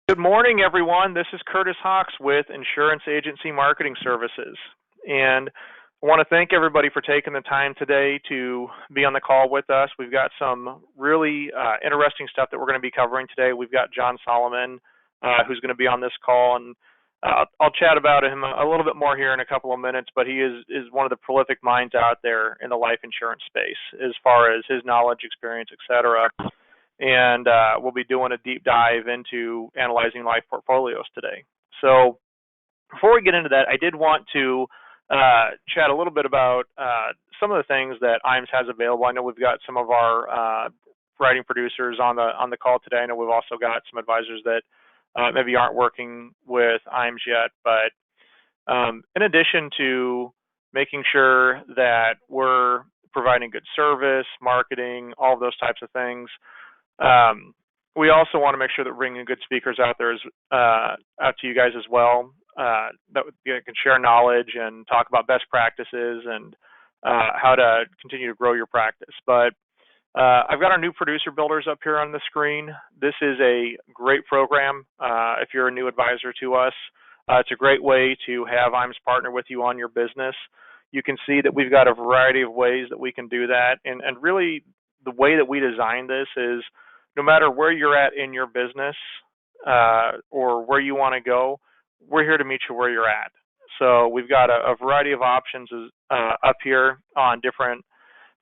Good morning, everyone. This is Curtis Hawks with Insurance Agency Marketing Services. And I want to thank everybody for taking the time today to be on the call with us. We've got some really interesting stuff that we're going to be covering today. We've got John Salomon, who's going to be on this call, and I'll chat about him a little bit more here in a couple of minutes, but he is one of the prolific minds out there in the life insurance space as far as his knowledge, experience, et cetera. And we'll be doing a deep dive into analyzing life portfolios today. So before we get into that, I did want to chat a little bit about some of the things that IAMS has available. I know we've got some of our writing producers on the call today. I know we've also got some advisors that maybe aren't working with IAMS yet, but in addition to making sure that we're providing good service, marketing, all of those types of things, we also want to make sure that we're bringing good speakers out there out to you guys as well that can share knowledge and talk about best practices and how to continue to grow your practice. But I've got our new producer builders up here on the screen. This is a great program if you're a new advisor to us. It's a great way to have IAMS partner with you on your business. You can see that we've got a variety of ways that we can do that. And really, the way that we design this is no matter where you're at in your business or where you want to go, we're here to meet you where you're at. So we've got a variety of options up here on different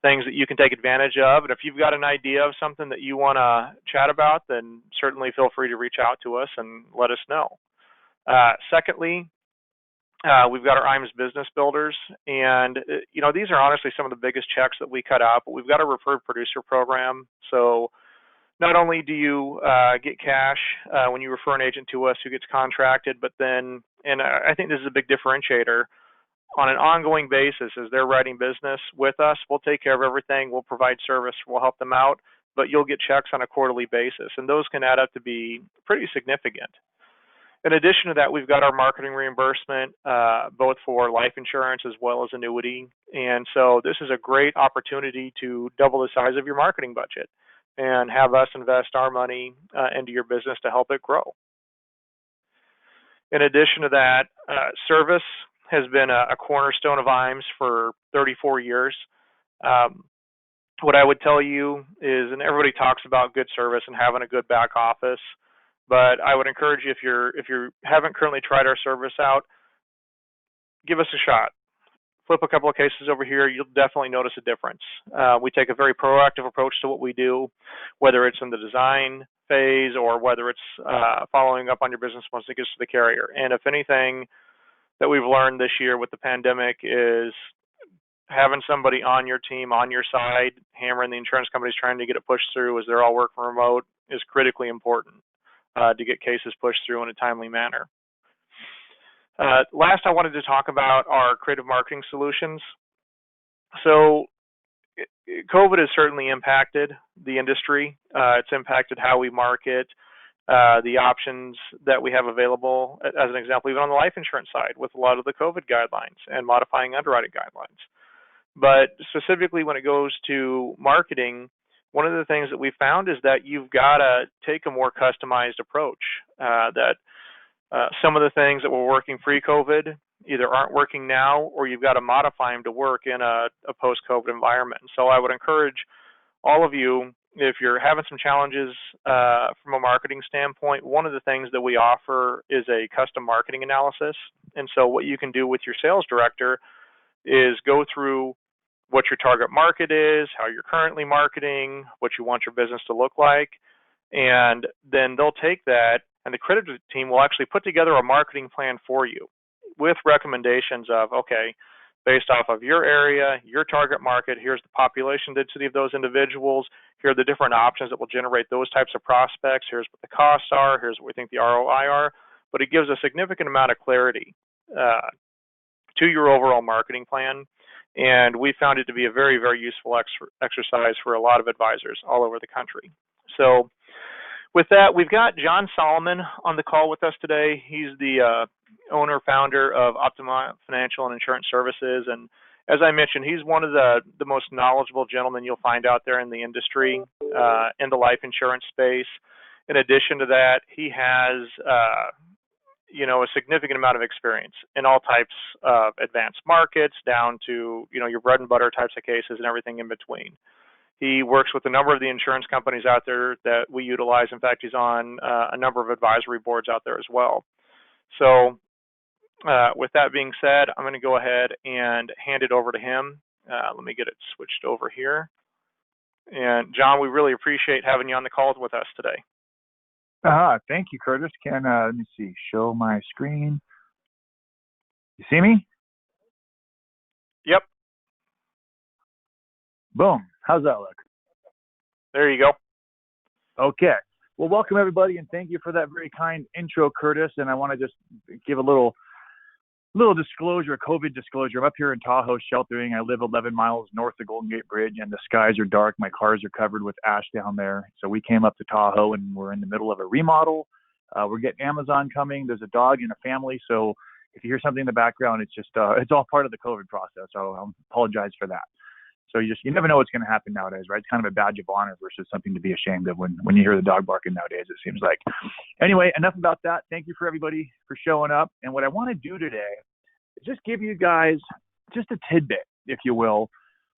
things that you can take advantage of. And if you've got an idea of something that you want to chat about, then certainly feel free to reach out to us and let us know. Secondly, we've got our IAMS business builders, and these are honestly some of the biggest checks that we cut out, but we've got a referred producer program. So not only do you get cash when you refer an agent to us who gets contracted, but then, and I think this is a big differentiator, on an ongoing basis as they're writing business with us, we'll take care of everything, we'll provide service, we'll help them out, but you'll get checks on a quarterly basis, and those can add up to be pretty significant. In addition to that, we've got our marketing reimbursement, both for life insurance as well as annuity. And so this is a great opportunity to double the size of your marketing budget and have us invest our money into your business to help it grow. In addition to that, service has been a cornerstone of IAMS for 34 years. What I would tell you is, and everybody talks about good service and having a good back office, but I would encourage you, if you haven't currently tried our service out, give us a shot. Flip a couple of cases over here, you'll definitely notice a difference. We take a very proactive approach to what we do, whether it's in the design phase or whether it's following up on your business once it gets to the carrier. And if anything that we've learned this year with the pandemic is having somebody on your team, on your side, hammering the insurance companies trying to get it pushed through as they're all working remote is critically important to get cases pushed through in a timely manner. Last, I wanted to talk about our creative marketing solutions. So COVID has certainly impacted the industry. It's impacted how we market, the options that we have available, as an example, even on the life insurance side with a lot of the COVID guidelines and modifying underwriting guidelines. But specifically when it goes to marketing, one of the things that we found is that you've got to take a more customized approach, that some of the things that were working pre-COVID either aren't working now or you've got to modify them to work in a post-COVID environment. So I would encourage all of you, if you're having some challenges from a marketing standpoint, one of the things that we offer is a custom marketing analysis. And so what you can do with your sales director is go through what your target market is, how you're currently marketing, what you want your business to look like, and then they'll take that and the creative team will actually put together a marketing plan for you with recommendations of, okay, based off of your area, your target market, here's the population density of those individuals, here are the different options that will generate those types of prospects, here's what the costs are, here's what we think the ROI are, but it gives a significant amount of clarity to your overall marketing plan, and we found it to be a very, very useful exercise for a lot of advisors all over the country. So with that, we've got John Salomon on the call with us today. He's the owner, founder of Optima Financial and Insurance Services. And as I mentioned, he's one of the most knowledgeable gentlemen you'll find out there in the industry, in the life insurance space. In addition to that, he has a significant amount of experience in all types of advanced markets, down to your bread and butter types of cases and everything in between. He works with a number of the insurance companies out there that we utilize. In fact, he's on a number of advisory boards out there as well. So with that being said, I'm going to go ahead and hand it over to him. Let me get it switched over here. And John, we really appreciate having you on the call with us today. Thank you, Curtis. Let me see, show my screen. You see me? Yep. Boom. How's that look? There you go. Okay. Well, welcome everybody, and thank you for that very kind intro, Curtis. And I want to just give a little disclosure, COVID disclosure. I'm up here in Tahoe sheltering. I live 11 miles north of Golden Gate Bridge, and the skies are dark. My cars are covered with ash down there. So we came up to Tahoe, and we're in the middle of a remodel. We're getting Amazon coming. There's a dog and a family. So if you hear something in the background, it's just it's all part of the COVID process. So I apologize for that. So you never know what's going to happen nowadays, right? It's kind of a badge of honor versus something to be ashamed of when you hear the dog barking nowadays, it seems like. Anyway, enough about that. Thank you for everybody for showing up. And what I want to do today is just give you guys just a tidbit, if you will,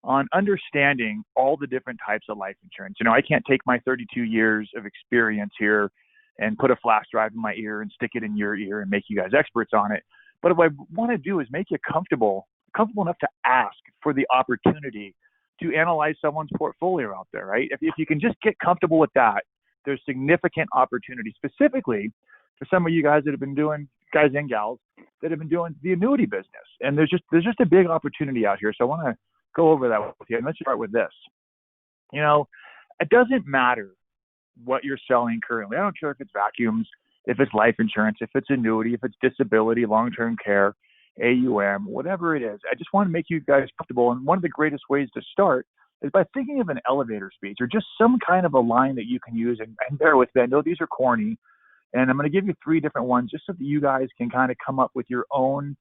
on understanding all the different types of life insurance. I can't take my 32 years of experience here and put a flash drive in my ear and stick it in your ear and make you guys experts on it. But what I want to do is make you comfortable enough to ask for the opportunity to analyze someone's portfolio out there, right? If you can just get comfortable with that, there's significant opportunity, specifically for some of you guys that have been doing, guys and gals, that have been doing the annuity business. And there's just a big opportunity out here. So I want to go over that with you. And let's start with this. It doesn't matter what you're selling currently. I don't care if it's vacuums, if it's life insurance, if it's annuity, if it's disability, long-term care, AUM, whatever it is. I just want to make you guys comfortable. And one of the greatest ways to start is by thinking of an elevator speech or just some kind of a line that you can use. And bear with me, I know these are corny. And I'm going to give you 3 different ones just so that you guys can kind of come up with your own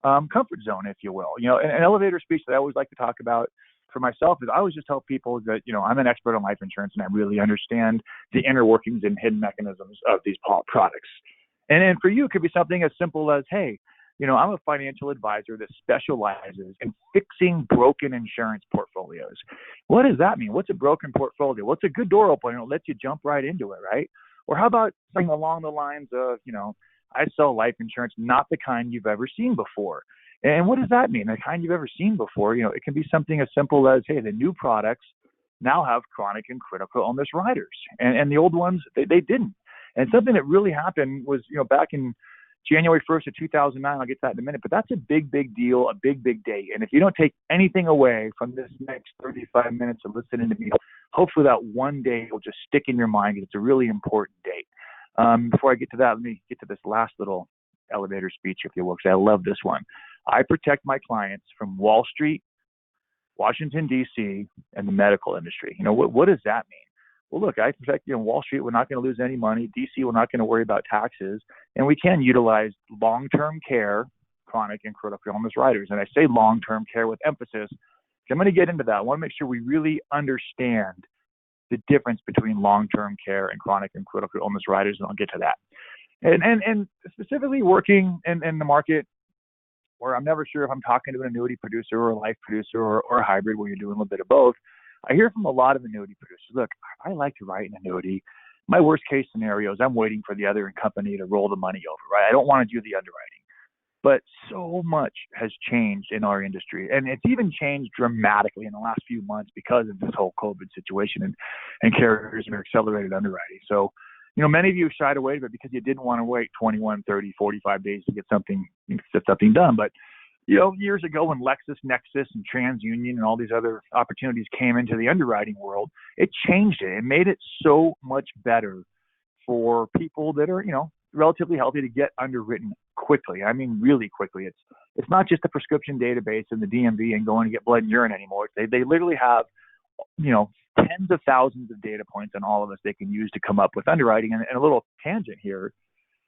comfort zone, if you will. An elevator speech that I always like to talk about for myself is I always just tell people that, I'm an expert on life insurance and I really understand the inner workings and hidden mechanisms of these products. And then for you, it could be something as simple as, hey, I'm a financial advisor that specializes in fixing broken insurance portfolios. What does that mean? What's a broken portfolio? What's a good door opener? It'll let you jump right into it, right? Or how about something along the lines of, I sell life insurance, not the kind you've ever seen before. And what does that mean? The kind you've ever seen before? It can be something as simple as, hey, the new products now have chronic and critical illness riders. And the old ones, they didn't. And something that really happened was, back in January 1st of 2009, I'll get to that in a minute, but that's a big, big deal, a big, big day. And if you don't take anything away from this next 35 minutes of listening to me, hopefully that one day will just stick in your mind because it's a really important date. Before I get to that, let me get to this last little elevator speech, if you will, because I love this one. I protect my clients from Wall Street, Washington, D.C., and the medical industry. What does that mean? Well, look, I protect, Wall Street, we're not going to lose any money. D.C., we're not going to worry about taxes. And we can utilize long-term care, chronic and critical illness riders. And I say long-term care with emphasis. I'm going to get into that. I want to make sure we really understand the difference between long-term care and chronic and critical illness riders, and I'll get to that. And specifically working in the market where I'm never sure if I'm talking to an annuity producer or a life producer or a hybrid where you're doing a little bit of both. I hear from a lot of annuity producers, look, I like to write an annuity. My worst case scenario is I'm waiting for the other company to roll the money over, right? I don't want to do the underwriting. But so much has changed in our industry, and it's even changed dramatically in the last few months because of this whole COVID situation and carriers and accelerated underwriting. So, many of you shied away from it because you didn't want to wait 21, 30, 45 days to get something done. But years ago when LexisNexis and TransUnion and all these other opportunities came into the underwriting world, it changed it. It made it so much better for people that are, relatively healthy to get underwritten quickly. I mean, really quickly. It's not just a prescription database in the DMV and going to get blood and urine anymore. They literally have, tens of thousands of data points on all of us they can use to come up with underwriting. And a little tangent here,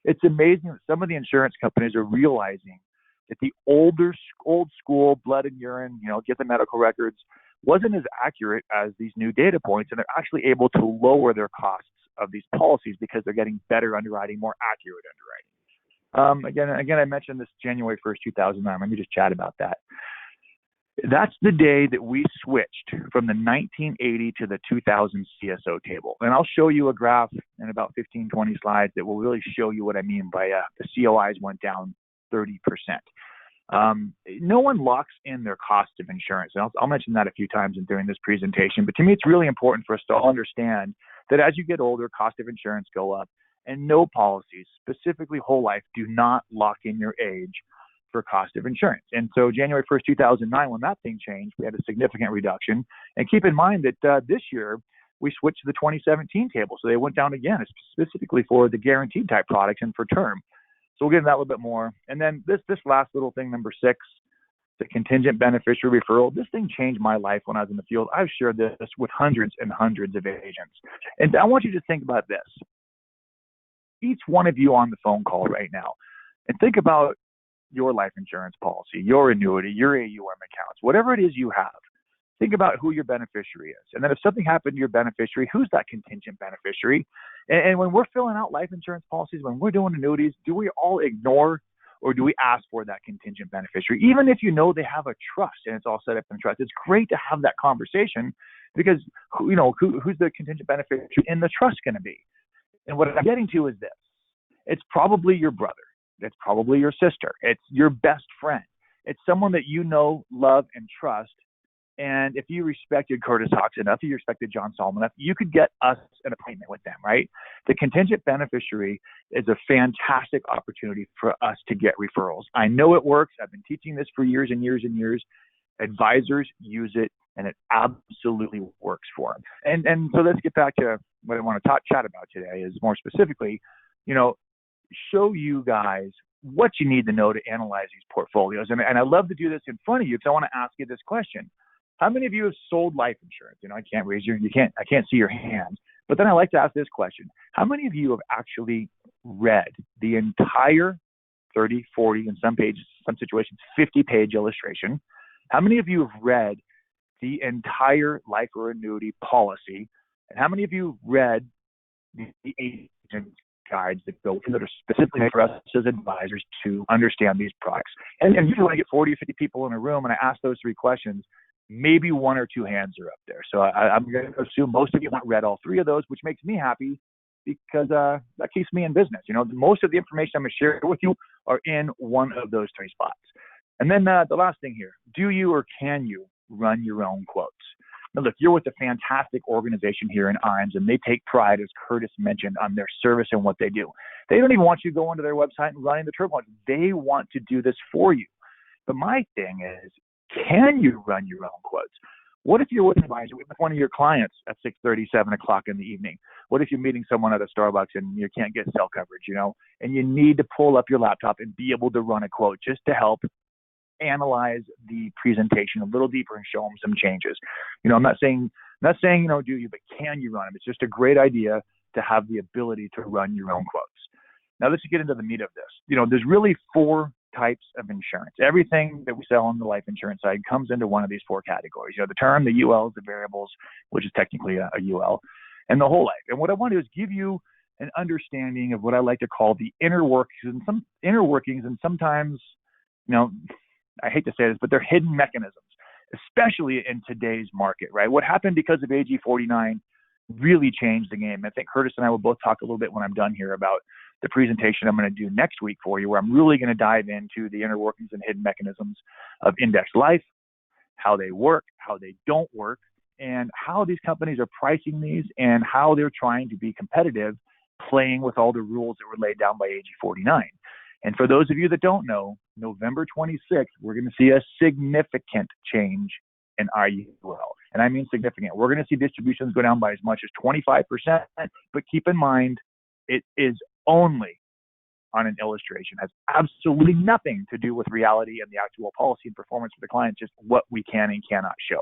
it's amazing that some of the insurance companies are realizing that the old school blood and urine, get the medical records, wasn't as accurate as these new data points, and they're actually able to lower their costs of these policies because they're getting better underwriting, more accurate underwriting. Again, I mentioned this January 1st, 2009. Let me just chat about that. That's the day that we switched from the 1980 to the 2000 CSO table. And I'll show you a graph in about 15, 20 slides that will really show you what I mean by the COIs went down 30%. No one locks in their cost of insurance. And I'll mention that a few times during this presentation. But to me, it's really important for us to all understand that as you get older, cost of insurance go up. And no policies, specifically whole life, do not lock in your age for cost of insurance. And so January 1st, 2009, when that thing changed, we had a significant reduction. And keep in mind that this year, we switched to the 2017 table. So they went down again, specifically for the guaranteed type products and for term. So we'll get into that a little bit more. And then this last little thing, number 6, the contingent beneficiary referral. This thing changed my life when I was in the field. I've shared this with hundreds and hundreds of agents. And I want you to think about this. Each one of you on the phone call right now, and think about your life insurance policy, your annuity, your AUM accounts, whatever it is you have. Think about who your beneficiary is. And then if something happened to your beneficiary, who's that contingent beneficiary? And when we're filling out life insurance policies, when we're doing annuities, do we all ignore or do we ask for that contingent beneficiary? Even if you know they have a trust and it's all set up in trust, it's great to have that conversation because, who's the contingent beneficiary in the trust going to be? And what I'm getting to is this. It's probably your brother. It's probably your sister. It's your best friend. It's someone that you know, love, and trust. And if you respected Curtis Hawks enough, if you respected John Salomon enough, you could get us an appointment with them, right? The contingent beneficiary is a fantastic opportunity for us to get referrals. I know it works. I've been teaching this for years and years and years. Advisors use it, and it absolutely works for them. And so let's get back to what I want to chat about today is more specifically, show you guys what you need to know to analyze these portfolios. And I love to do this in front of you because I want to ask you this question. How many of you have sold life insurance? I can't I can't see your hands. But then I like to ask this question. How many of you have actually read the entire 30, 40, in some pages, some situations, 50-page illustration? How many of you have read the entire life or annuity policy? And how many of you have read the agent guides that go that are specifically for us as advisors to understand these products? And usually when I get 40 or 50 people in a room and I ask those 3 questions, maybe 1 or 2 hands are up there. So I'm going to assume most of you haven't read all 3 of those, which makes me happy because that keeps me in business. Most of the information I'm going to share with you are in one of those 3 spots. And then the last thing here, do you or can you run your own quotes? Now, look, you're with a fantastic organization here in IAMS, and they take pride, as Curtis mentioned, on their service and what they do. They don't even want you to go onto their website and running the turbulence. They want to do this for you. But my thing is, can you run your own quotes? What if you're with an advisor, with one of your clients at 6:30, 7 o'clock in the evening? What if you're meeting someone at a Starbucks and you can't get cell coverage, and you need to pull up your laptop and be able to run a quote just to help analyze the presentation a little deeper and show them some changes. I'm not saying, do you, but can you run them? It's just a great idea to have the ability to run your own quotes. Now let's get into the meat of this. There's really 4 types of insurance. Everything that we sell on the life insurance side comes into one of these 4 categories. The term, the ULs, the variables, which is technically a UL, and the whole life. And what I want to do is give you an understanding of what I like to call the inner workings and sometimes, I hate to say this, but they're hidden mechanisms, especially in today's market, right? What happened because of AG39 really changed the game. I think Curtis and I will both talk a little bit when I'm done here about the presentation I'm going to do next week for you, where I'm really going to dive into the inner workings and hidden mechanisms of index life, how they work, how they don't work, and how these companies are pricing these and how they're trying to be competitive, playing with all the rules that were laid down by AG49. And for those of you that don't know, November 26th, we're going to see a significant change in our UL. And I mean significant. We're going to see distributions go down by as much as 25%, but keep in mind, it is only on an illustration. It has absolutely nothing to do with reality and the actual policy and performance for the client, just what we can and cannot show.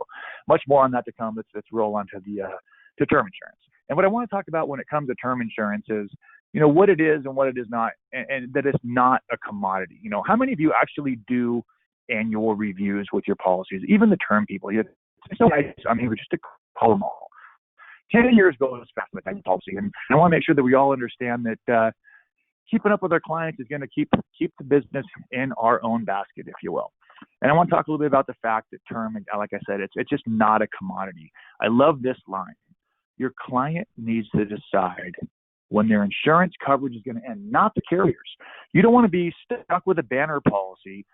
Much more on that to come. Let's roll on to to term insurance. And what I want to talk about when it comes to term insurance is, what it is and what it is not, and that it's not a commodity. How many of you actually do annual reviews with your policies, even the term people? I'm here just to call them all. 10 years goes fast with that policy. And I want to make sure that we all understand that keeping up with our clients is going to keep the business in our own basket, if you will. And I want to talk a little bit about the fact that term, like I said, it's just not a commodity. I love this line. Your client needs to decide when their insurance coverage is going to end, not the carriers. You don't want to be stuck with a banner policy.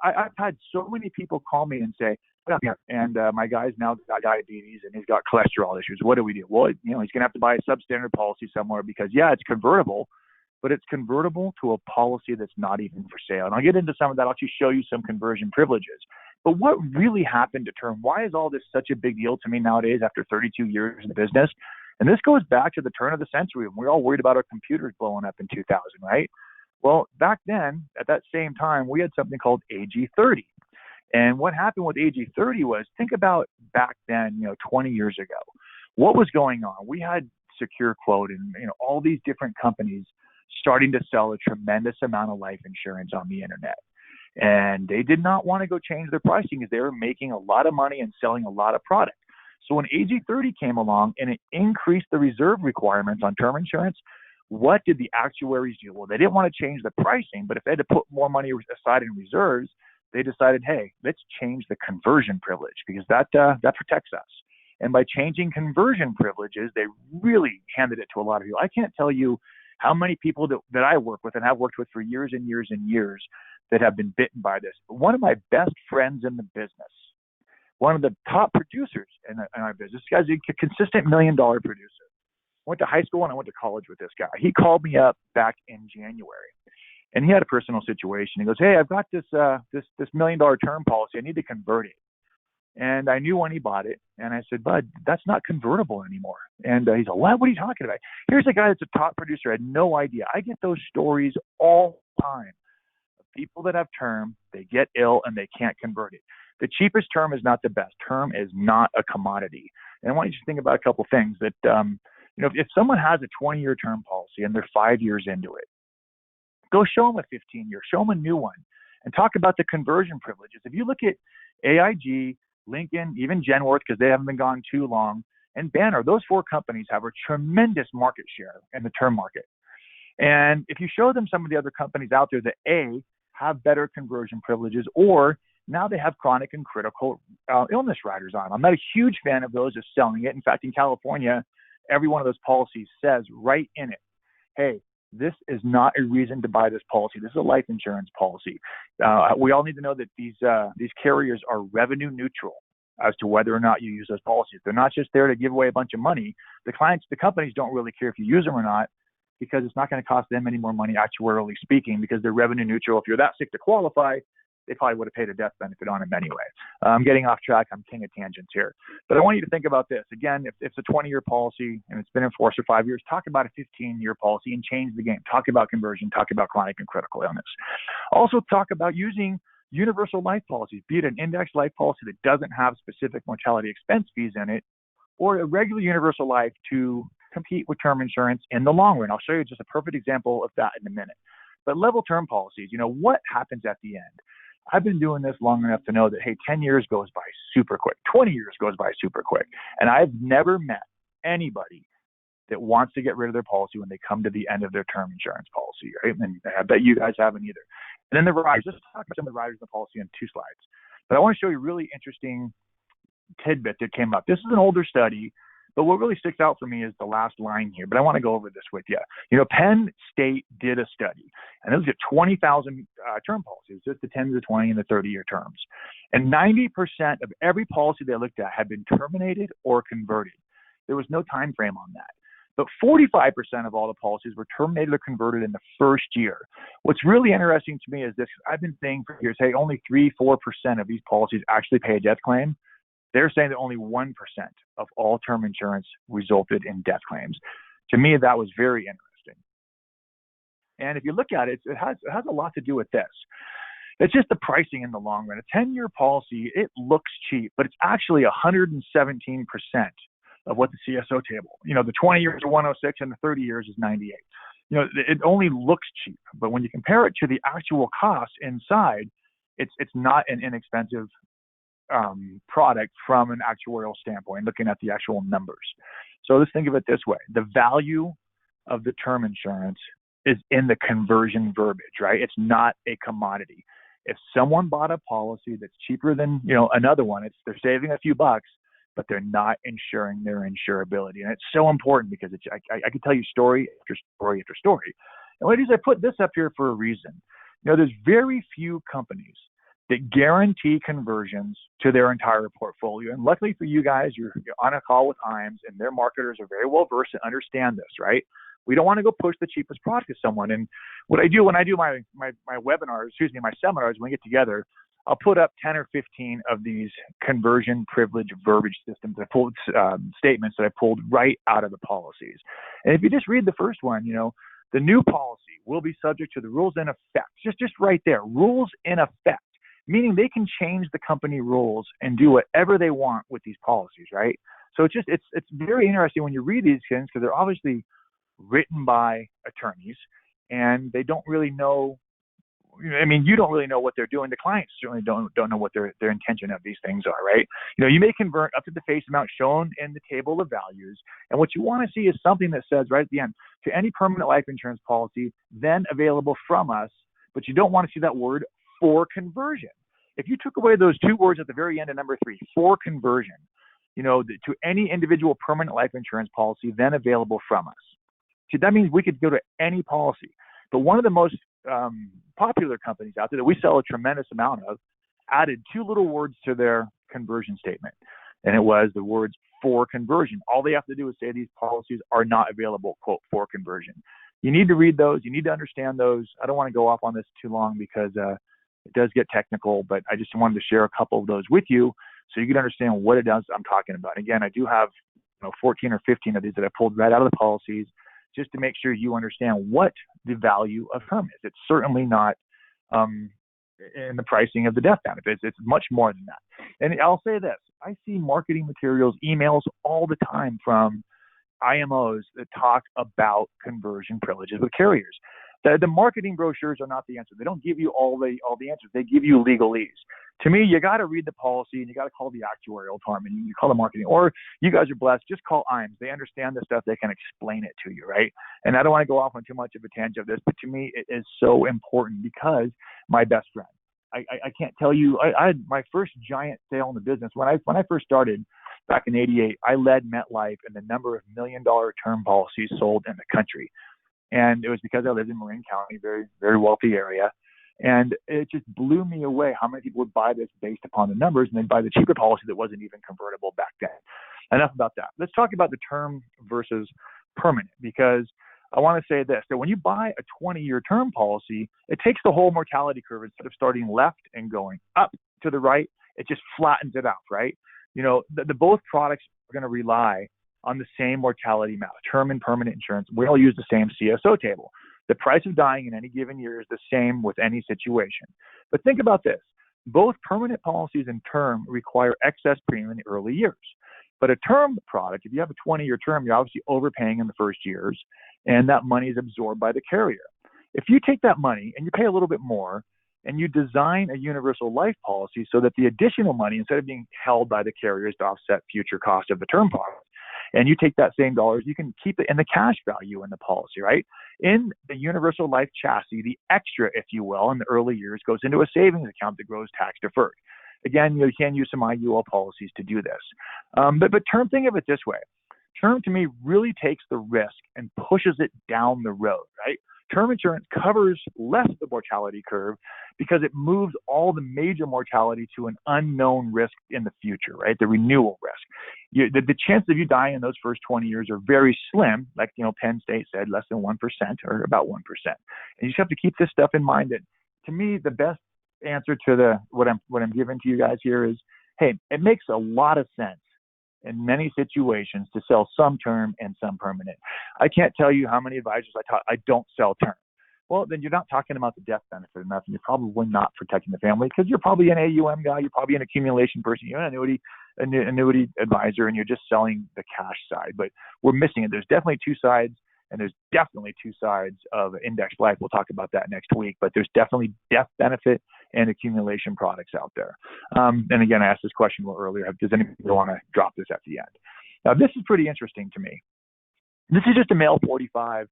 I've had so many people call me and say, and my guy's now got diabetes and he's got cholesterol issues. What do we do? Well, he's going to have to buy a substandard policy somewhere because, it's convertible, but it's convertible to a policy that's not even for sale. And I'll get into some of that. I'll actually show you some conversion privileges. But what really happened to term? Why is all this such a big deal to me nowadays after 32 years in the business? And this goes back to the turn of the century when we were all worried about our computers blowing up in 2000, right? Well, back then, at that same time, we had something called AG30. And what happened with AG30 was, think about back then, 20 years ago. What was going on? We had Secure Quote and all these different companies starting to sell a tremendous amount of life insurance on the internet. And they did not want to go change their pricing because they were making a lot of money and selling a lot of product. So when AG30 came along and it increased the reserve requirements on term insurance, what did the actuaries do? Well, they didn't want to change the pricing, but if they had to put more money aside in reserves, they decided, hey, let's change the conversion privilege because that protects us. And by changing conversion privileges, they really handed it to a lot of you. I can't tell you how many people that I work with and have worked with for years and years and years that have been bitten by this. But one of my best friends in the business, one of the top producers in our business, this guy's a consistent $1 million producer. I went to high school and I went to college with this guy. He called me up back in January, and he had a personal situation. He goes, hey, I've got this $1 million term policy. I need to convert it. And I knew when he bought it, and I said, bud, that's not convertible anymore. And he's like, what are you talking about? Here's a guy that's a top producer. I had no idea. I get those stories all the time of people that have term, they get ill, and they can't convert it. The cheapest term is not the best. Term is not a commodity. And I want you to think about a couple things that, if someone has a 20-year term policy and they're 5 years into it, go show them a 15-year, show them a new one, and talk about the conversion privileges. If you look at AIG, Lincoln, even Genworth, because they haven't been gone too long, and Banner, those four companies have a tremendous market share in the term market. And if you show them some of the other companies out there that A, have better conversion privileges, or now they have chronic and critical illness riders on. I'm not a huge fan of those just selling it. In fact, in California, every one of those policies says right in it, hey, this is not a reason to buy this policy. This is a life insurance policy. We all need to know that these carriers are revenue neutral as to whether or not you use those policies. They're not just there to give away a bunch of money. The companies don't really care if you use them or not, because it's not going to cost them any more money, actuarially speaking, because they're revenue neutral. If you're that sick to qualify, they probably would have paid a death benefit on them anyway. I'm getting off track. I'm king of tangents here. But I want you to think about this. Again, if it's a 20-year policy and it's been in force for 5 years, talk about a 15-year policy and change the game. Talk about conversion. Talk about chronic and critical illness. Also talk about using universal life policies, be it an index life policy that doesn't have specific mortality expense fees in it, or a regular universal life to compete with term insurance in the long run. I'll show you just a perfect example of that in a minute. But level term policies, what happens at the end? I've been doing this long enough to know that, hey, 10 years goes by super quick. 20 years goes by super quick. And I've never met anybody that wants to get rid of their policy when they come to the end of their term insurance policy, right? And I bet you guys haven't either. And then the riders, let's talk about some of the riders in the policy in 2 slides. But I want to show you a really interesting tidbit that came up. This is an older study, but what really sticks out for me is the last line here. But I want to go over this with you. Penn State did a study, and it was at 20,000 term policies, just the 10 to the 20 and the 30-year terms. And 90% of every policy they looked at had been terminated or converted. There was no time frame on that. But 45% of all the policies were terminated or converted in the first year. What's really interesting to me is this. I've been saying for years, hey, only 3-4% of these policies actually pay a death claim. They're saying that only 1% of all term insurance resulted in death claims. To me, that was very interesting. And if you look at it, it has a lot to do with this. It's just the pricing in the long run. A 10-year policy, it looks cheap, but it's actually 117% of what the CSO table. The 20 years are 106 and the 30 years is 98. It only looks cheap, but when you compare it to the actual cost inside, it's not an inexpensive product from an actuarial standpoint, looking at the actual numbers. So let's think of it this way. The value of the term insurance is in the conversion verbiage, right? It's not a commodity. If someone bought a policy that's cheaper than, another one, they're saving a few bucks, but they're not insuring their insurability. And it's so important because I could tell you story after story after story. And what it is, I put this up here for a reason. There's very few companies that guarantee conversions to their entire portfolio. And luckily for you guys, you're on a call with IAMS, and their marketers are very well versed and understand this, right? We don't want to go push the cheapest product to someone. And what I do when I do my webinars, my seminars, when we get together, I'll put up 10 or 15 of these conversion privilege verbiage systems. I pulled statements that I pulled right out of the policies. And if you just read the first one, the new policy will be subject to the rules in effect. Just right there, rules in effect, meaning they can change the company rules and do whatever they want with these policies, right? So it's very interesting when you read these things, because they're obviously written by attorneys, and they don't really know. You don't really know what they're doing. The clients certainly don't know what their intention of these things are, right? You may convert up to the face amount shown in the table of values, and what you want to see is something that says right at the end, to any permanent life insurance policy then available from us, but you don't want to see that word for conversion. If you took away those two words at the very end of number 3, for conversion, to any individual permanent life insurance policy then available from us. See, that means we could go to any policy. But one of the most popular companies out there that we sell a tremendous amount of added 2 little words to their conversion statement. And it was the words for conversion. All they have to do is say these policies are not available, quote, for conversion. You need to read those. You need to understand those. I don't want to go off on this too long because it does get technical, but I just wanted to share a couple of those with you so you can understand what it is I'm talking about. Again, I do have 14 or 15 of these that I pulled right out of the policies, just to make sure you understand what the value of term is. It's certainly not in the pricing of the death benefits. It's much more than that. And I'll say this, I see marketing materials, emails all the time from IMOs that talk about conversion privileges with carriers. The marketing brochures are not the answer. They don't give you all the answers. They give you legalese. To me, you got to read the policy and you got to call the actuarial department. You call the marketing, or you guys are blessed. Just call IAMS. They understand this stuff. They can explain it to you, right? And I don't want to go off on too much of a tangent of this, but to me, it is so important because my best friend. I can't tell you. I had my first giant sale in the business when I first started back in '88. I led MetLife in the number of $1 million term policies sold in the country. And it was because I lived in Marin County, very, very wealthy area. And it just blew me away how many people would buy this based upon the numbers and then buy the cheaper policy that wasn't even convertible back then. Enough about that. Let's talk about the term versus permanent, because I want to say this, that when you buy a 20-year term policy, it takes the whole mortality curve. Instead of starting left and going up to the right, it just flattens it out, right? The both products are going to rely on the same mortality amount, term and permanent insurance. We all use the same CSO table. The price of dying in any given year is the same with any situation. But think about this. Both permanent policies and term require excess premium in the early years. But a term product, if you have a 20-year term, you're obviously overpaying in the first years, and that money is absorbed by the carrier. If you take that money and you pay a little bit more, and you design a universal life policy so that the additional money, instead of being held by the carriers to offset future cost of the term product, and you take that same dollars, you can keep it in the cash value in the policy, right? In the universal life chassis, the extra, if you will, in the early years goes into a savings account that grows tax deferred. Again, you can use some IUL policies to do this. But term, think of it this way. Term, to me, really takes the risk and pushes it down the road, right? Term insurance covers less of the mortality curve because it moves all the major mortality to an unknown risk in the future, right? The renewal risk. The chances of you dying in those first 20 years are very slim, like Penn State said, less than 1% or about 1%. And you just have to keep this stuff in mind. That to me, the best answer to what I'm giving to you guys here is, hey, it makes a lot of sense in many situations to sell some term and some permanent. I can't tell you how many advisors I don't sell term. Well, then you're not talking about the death benefit enough, and you're probably not protecting the family because you're probably an AUM guy, you're probably an accumulation person, you're an annuity advisor, and you're just selling the cash side. But we're missing it. There's definitely two sides, and there's definitely two sides of indexed life. We'll talk about that next week, but there's definitely death benefit and accumulation products out there. And again, I asked this question a little earlier. Does anybody want to drop this at the end? Now, this is pretty interesting to me. This is just a male 45.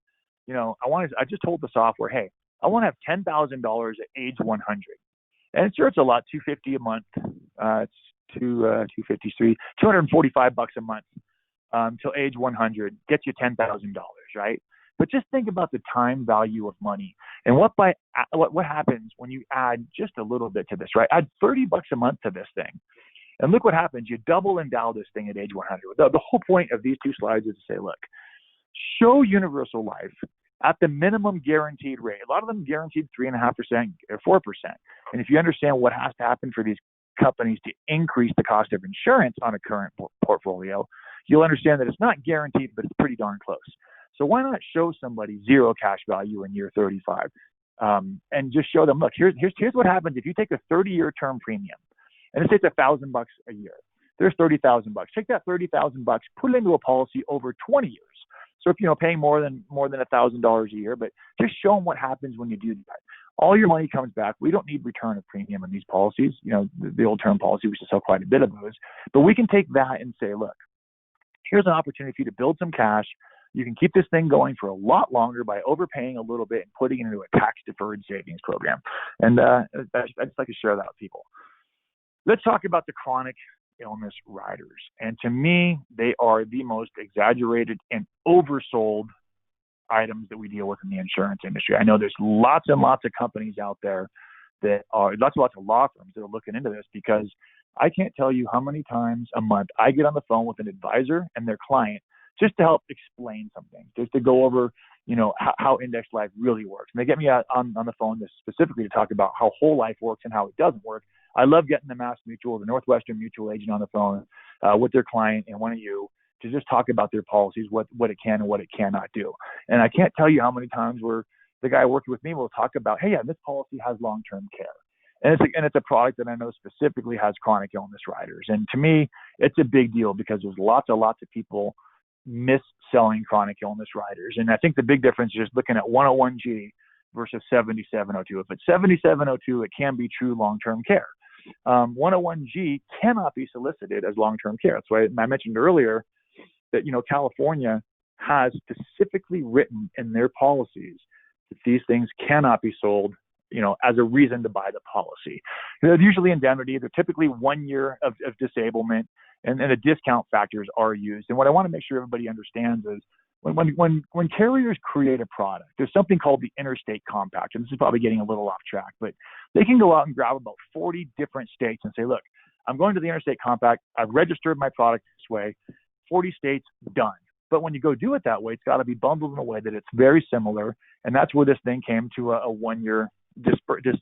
I just told the software, hey, I want to have $10,000 at age 100. And sure, it's a lot, $250 a month. It's $253, $245 a month till age 100 gets you $10,000, right? But just think about the time value of money and what happens when you add just a little bit to this, right? Add $30 a month to this thing, and look what happens. You double endow this thing at age 100. The whole point of these two slides is to say, look, show universal life at the minimum guaranteed rate. A lot of them guaranteed 3.5% or 4%. And if you understand what has to happen for these companies to increase the cost of insurance on a current portfolio, you'll understand that it's not guaranteed, but it's pretty darn close. So why not show somebody zero cash value in year 35, and just show them, look, here's what happens if you take a 30-year term premium, and let's say it's $1,000 a year. There's $30,000. Take that $30,000, put it into a policy over 20 years. So if paying more than $1,000 a year, but just show them what happens when you do that. All your money comes back. We don't need return of premium in these policies. The old term policy, we used to sell quite a bit of those, but we can take that and say, look, here's an opportunity for you to build some cash. You can keep this thing going for a lot longer by overpaying a little bit and putting it into a tax-deferred savings program. And I just like to share that with people. Let's talk about the chronic illness riders. And to me, they are the most exaggerated and oversold items that we deal with in the insurance industry. I know there's lots and lots of companies out there that are, lots of law firms that are looking into this, because I can't tell you how many times a month I get on the phone with an advisor and their client just to help explain something, just to go over, how index life really works. And they get me on the phone specifically to talk about how whole life works and how it doesn't work. I love getting the Mass Mutual, the Northwestern Mutual agent on the phone with their client and one of you to just talk about their policies, what it can and what it cannot do. And I can't tell you how many times where the guy working with me will talk about, hey, yeah, this policy has long-term care. And it's a product that I know specifically has chronic illness riders. And to me, it's a big deal because there's lots of people mis-selling chronic illness riders. And I think the big difference is just looking at 101G versus 7702. If it's 7702, it can be true long-term care. 101G cannot be solicited as long-term care. That's why I mentioned earlier that, California has specifically written in their policies that these things cannot be sold, as a reason to buy the policy. They're usually indemnity. They're typically 1 year of disablement, and the discount factors are used. And what I want to make sure everybody understands is when carriers create a product, there's something called the Interstate Compact. And this is probably getting a little off track, but they can go out and grab about 40 different states and say, look, I'm going to the Interstate Compact. I've registered my product this way. 40 states, done. But when you go do it that way, it's got to be bundled in a way that it's very similar. And that's where this thing came to a 1 year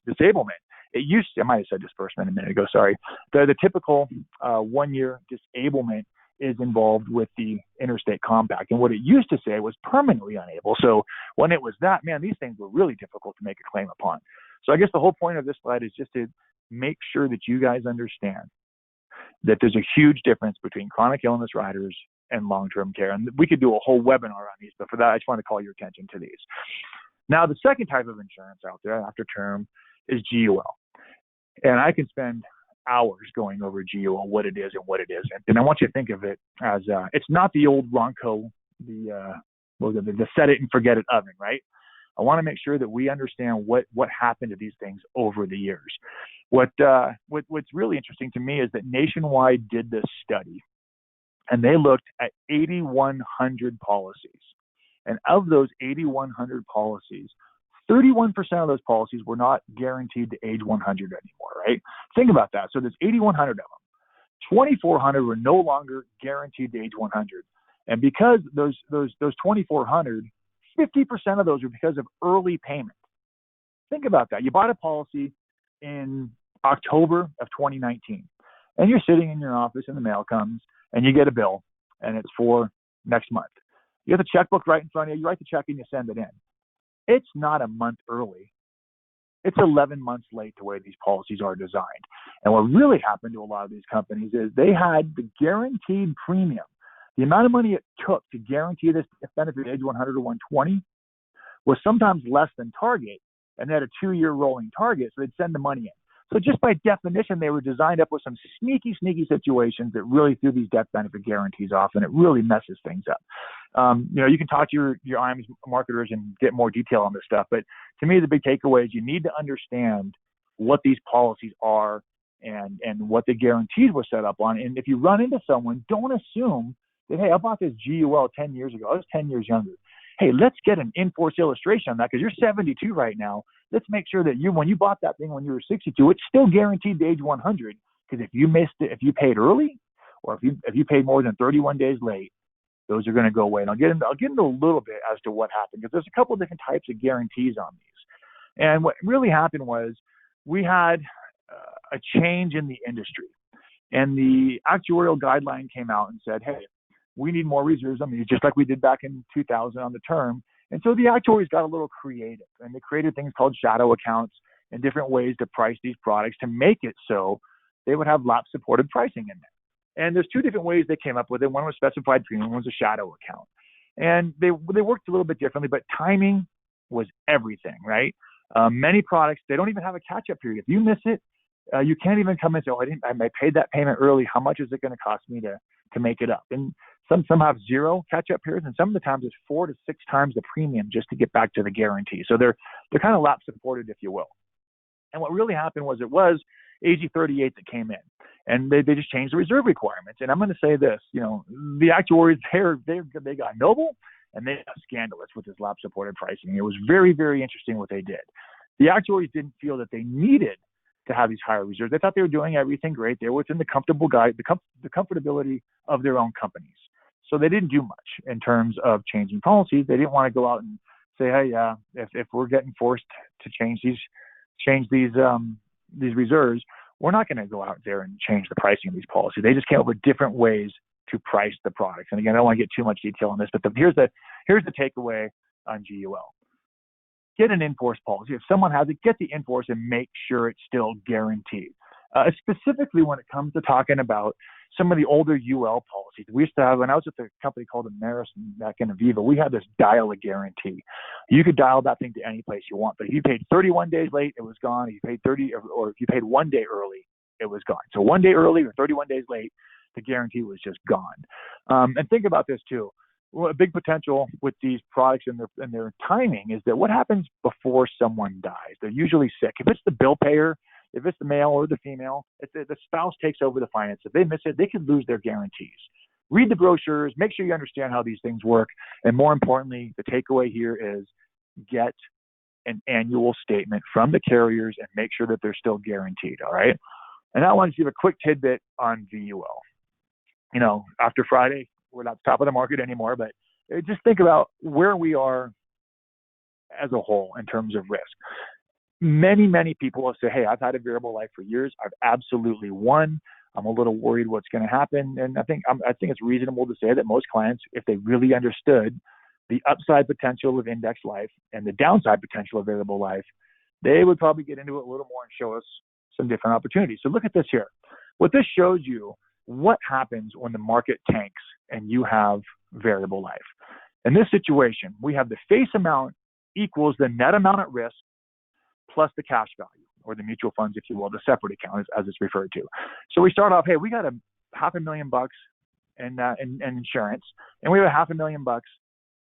disablement. I might have said disbursement a minute ago, sorry. The typical 1 year disablement is involved with the Interstate Compact. And what it used to say was permanently unable. So when it was that, man, these things were really difficult to make a claim upon. So I guess the whole point of this slide is just to make sure that you guys understand that there's a huge difference between chronic illness riders and long-term care. And we could do a whole webinar on these, but for that, I just want to call your attention to these. Now, the second type of insurance out there after term is GUL. And I can spend hours going over GUL, what it is and what it isn't. And I want you to think of it as it's not the old Ronco, the set it and forget it oven, right? I want to make sure that we understand what happened to these things over the years. What's really interesting to me is that Nationwide did this study, and they looked at 8,100 policies. And of those 8,100 policies, 31% of those policies were not guaranteed to age 100 anymore, right? Think about that. So there's 8,100 of them. 2,400 were no longer guaranteed to age 100. And because those 2,400, 50% of those are because of early payment. Think about that. You bought a policy in October of 2019, and you're sitting in your office and the mail comes and you get a bill and it's for next month. You have the checkbook right in front of you. You write the check and you send it in. It's not a month early. It's 11 months late the way these policies are designed. And what really happened to a lot of these companies is they had the guaranteed premium. The amount of money it took to guarantee this benefit at age 100 or 120 was sometimes less than target, and they had a 2-year rolling target, so they'd send the money in. So just by definition, they were designed up with some sneaky situations that really threw these death benefit guarantees off, and it really messes things up. You can talk to your IMS marketers and get more detail on this stuff, but to me, the big takeaway is you need to understand what these policies are and what the guarantees were set up on. And if you run into someone, don't assume that, hey, I bought this GUL 10 years ago. I was 10 years younger. Hey, let's get an in-force illustration on that because you're 72 right now. Let's make sure that when you bought that thing when you were 62, it's still guaranteed to age 100. Because if you missed it, if you paid early, or if you paid more than 31 days late, those are going to go away. And I'll get into a little bit as to what happened because there's a couple of different types of guarantees on these. And what really happened was we had a change in the industry, and the actuarial guideline came out and said, hey, we need more reserves. I mean, just like we did back in 2000 on the term. And so the actuaries got a little creative, and they created things called shadow accounts and different ways to price these products to make it so they would have lapse supported pricing in there. And there's two different ways they came up with it. One was specified premium, one was a shadow account. And they worked a little bit differently, but timing was everything, right? Many products, they don't even have a catch-up period. If you miss it, you can't even come and say, I paid that payment early. How much is it going to cost me to make it up? And some have zero catch-up periods, and some of the times it's 4 to 6 times the premium just to get back to the guarantee. So they're kind of lapse supported, if you will. And what really happened was it was AG38 that came in, and they just changed the reserve requirements. And I'm going to say this, the actuaries, they got noble and they got scandalous with this lapse supported pricing. It was very, very interesting what they did. The actuaries didn't feel that they needed to have these higher reserves. They thought they were doing everything great. They were within the comfortable guide, the comfortability of their own companies. So they didn't do much in terms of changing policies. They didn't want to go out and say, hey, if we're getting forced to change these reserves, we're not going to go out there and change the pricing of these policies. They just came up with different ways to price the products. And again, I don't want to get too much detail on this, but here's the takeaway on GUL. Get an in-force policy. If someone has it, get the in-force and make sure it's still guaranteed. Specifically when it comes to talking about some of the older UL policies. We used to have, when I was at the company called Ameris back in Aviva, we had this dial a guarantee. You could dial that thing to any place you want, but if you paid 31 days late, it was gone. If you paid 30, or if you paid 1 day early, it was gone. So 1 day early or 31 days late, the guarantee was just gone. And think about this too. Well, a big potential with these products and their timing is that what happens before someone dies? They're usually sick. If it's the bill payer, if it's the male or the female, if the spouse takes over the finance. If they miss it, they could lose their guarantees. Read the brochures, make sure you understand how these things work. And more importantly, the takeaway here is get an annual statement from the carriers and make sure that they're still guaranteed, all right? And I want to give a quick tidbit on VUL. After Friday, we're not top of the market anymore, but just think about where we are as a whole in terms of risk. Many, many people will say, hey, I've had a variable life for years. I've absolutely won. I'm a little worried what's going to happen. And I think it's reasonable to say that most clients, if they really understood the upside potential of index life and the downside potential of variable life, they would probably get into it a little more and show us some different opportunities. So look at this here. What this shows you, what happens when the market tanks and you have variable life. In this situation, we have the face amount equals the net amount at risk plus the cash value, or the mutual funds, if you will, the separate account as it's referred to. So we start off, hey, we got $500,000 in insurance, and we have $500,000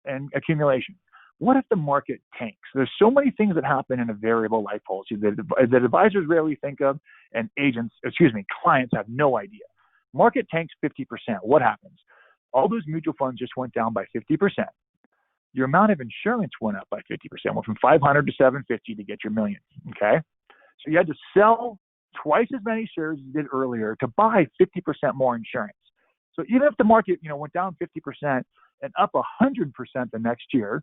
in accumulation. What if the market tanks? There's so many things that happen in a variable life policy that advisors rarely think of, and clients have no idea. Market tanks 50%. What happens? All those mutual funds just went down by 50%. Your amount of insurance went up by 50%, went from 500 to 750 to get your million, okay? So you had to sell twice as many shares as you did earlier to buy 50% more insurance. So even if the market, went down 50% and up 100% the next year,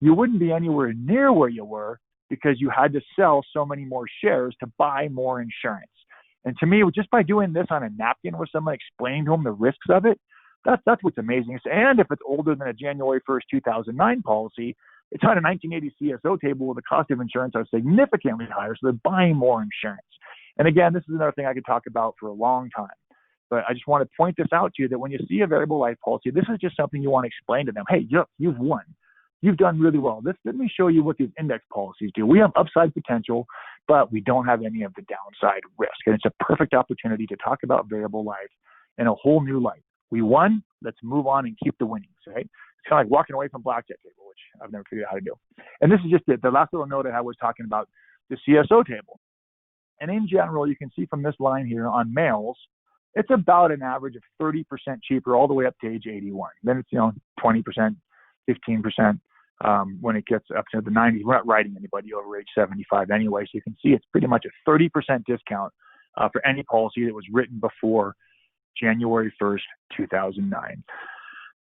you wouldn't be anywhere near where you were because you had to sell so many more shares to buy more insurance. And to me, just by doing this on a napkin with someone explaining to them the risks of it, that's what's amazing. And if it's older than a January 1st, 2009 policy, it's on a 1980 CSO table where the cost of insurance are significantly higher, so they're buying more insurance. And again, this is another thing I could talk about for a long time. But I just want to point this out to you that when you see a variable life policy, this is just something you want to explain to them. Hey, you've won. You've done really well. Let me show you what these index policies do. We have upside potential but we don't have any of the downside risk. And it's a perfect opportunity to talk about variable life in a whole new light. We won, let's move on and keep the winnings, right? It's kind of like walking away from blackjack table, which I've never figured out how to do. And this is just the last little note I was talking about the CSO table. And in general, you can see from this line here on males, it's about an average of 30% cheaper all the way up to age 81. Then it's, 20%, 15%. When it gets up to the 90s, we're not writing anybody over age 75 anyway. So you can see it's pretty much a 30% discount for any policy that was written before January 1st, 2009.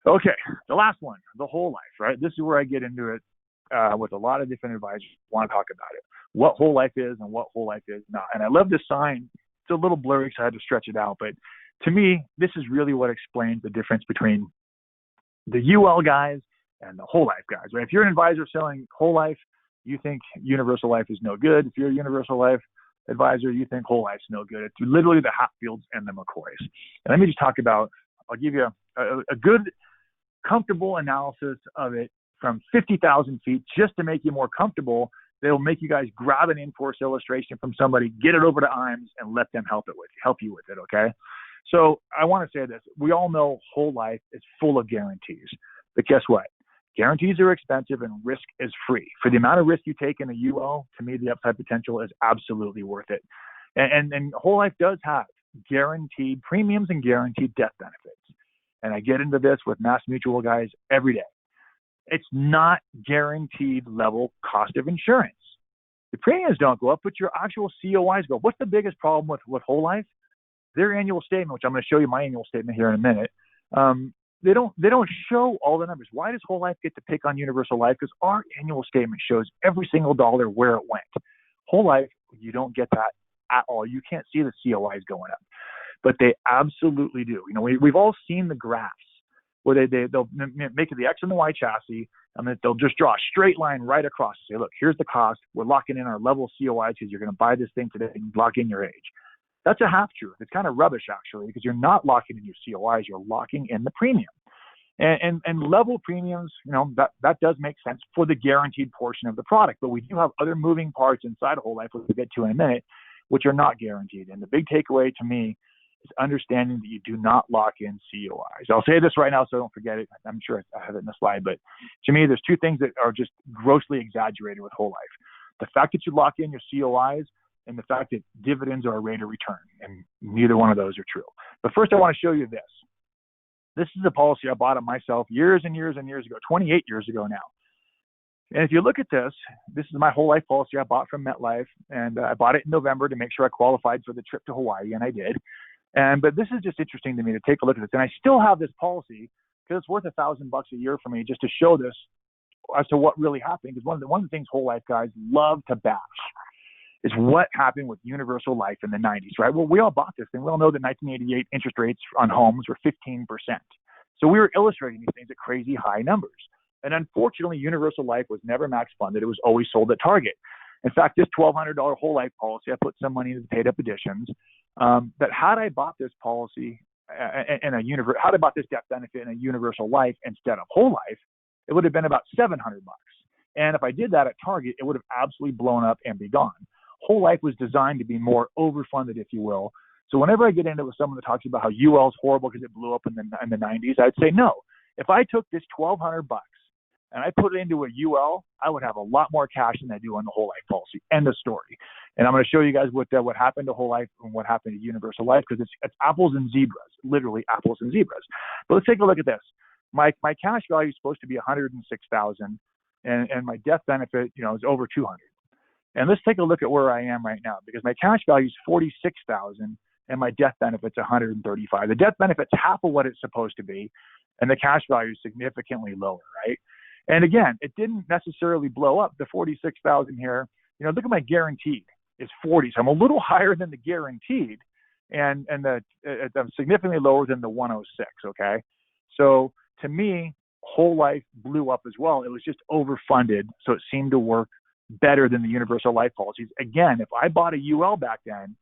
Okay, the last one, the whole life, right? This is where I get into it with a lot of different advisors who want to talk about it. What whole life is and what whole life is not. And I love this sign. It's a little blurry, so I had to stretch it out. But to me, this is really what explains the difference between the UL guys and the whole life guys, right? If you're an advisor selling whole life, you think universal life is no good. If you're a universal life advisor, you think whole life's no good. It's literally the Hatfields and the McCoys. And let me just talk about, I'll give you a good, comfortable analysis of it from 50,000 feet just to make you more comfortable. They'll make you guys grab an in-force illustration from somebody, get it over to IMS, and let them help you with it, okay? So I want to say this. We all know whole life is full of guarantees. But guess what? Guarantees are expensive and risk is free. For the amount of risk you take in a UL, to me, the upside potential is absolutely worth it. And whole life does have guaranteed premiums and guaranteed death benefits. And I get into this with Mass Mutual guys every day. It's not guaranteed level cost of insurance. The premiums don't go up, but your actual COIs go up. What's the biggest problem with whole life? Their annual statement, which I'm going to show you my annual statement here in a minute, they don't show all the numbers. Why does whole life get to pick on universal life? Because our annual statement shows every single dollar where it went. Whole life, you don't get that at all. You can't see the COIs going up, but they absolutely do. We've all seen the graphs where they'll make it the X and the Y chassis, and then they'll just draw a straight line right across and say, look, here's the cost. We're locking in our level COIs because you're going to buy this thing today and lock in your age. That's a half truth. It's kind of rubbish, actually, because you're not locking in your COIs. You're locking in the premium. And level premiums, that does make sense for the guaranteed portion of the product. But we do have other moving parts inside of whole life, which we'll get to in a minute, which are not guaranteed. And the big takeaway to me is understanding that you do not lock in COIs. I'll say this right now so I don't forget it. I'm sure I have it in the slide. But to me, there's two things that are just grossly exaggerated with whole life. The fact that you lock in your COIs and the fact that dividends are a rate of return. And neither one of those are true. But first, I want to show you this. This is a policy I bought it myself years and years and years ago, 28 years ago now. And if you look at this, this is my whole life policy I bought from MetLife, and I bought it in November to make sure I qualified for the trip to Hawaii, and I did. But this is just interesting to me to take a look at this. And I still have this policy because it's worth $1,000 a year for me just to show this as to what really happened. Because one of the things whole life guys love to bash is what happened with universal life in the 90s, right? Well, we all bought this thing. We all know that 1988 interest rates on homes were 15%. So we were illustrating these things at crazy high numbers. And unfortunately, universal life was never max funded. It was always sold at target. In fact, this $1,200 whole life policy, I put some money into the paid up additions. But had I bought this policy had I bought this death benefit in a universal life instead of whole life, it would have been about $700. And if I did that at target, it would have absolutely blown up and be gone. Whole life was designed to be more overfunded, if you will. So whenever I get into it with someone that talks about how UL is horrible because it blew up in the 90s, I'd say no. If I took this $1,200 and I put it into a UL, I would have a lot more cash than I do on the whole life policy. End of story. And I'm going to show you guys what happened to whole life and what happened to universal life, because it's apples and zebras, literally apples and zebras. But let's take a look at this. My cash value is supposed to be $106,000, and my death benefit, is over $200,000. And let's take a look at where I am right now, because my cash value is $46,000 and my death benefit's $135,000. The death benefit's half of what it's supposed to be, and the cash value is significantly lower, right? And again, it didn't necessarily blow up. The $46,000 here, look at my guaranteed is $40,000. So I'm a little higher than the guaranteed, and I'm significantly lower than the $106,000. Okay, so to me, whole life blew up as well. It was just overfunded, so it seemed to work better than the universal life policies. Again, if I bought a UL back then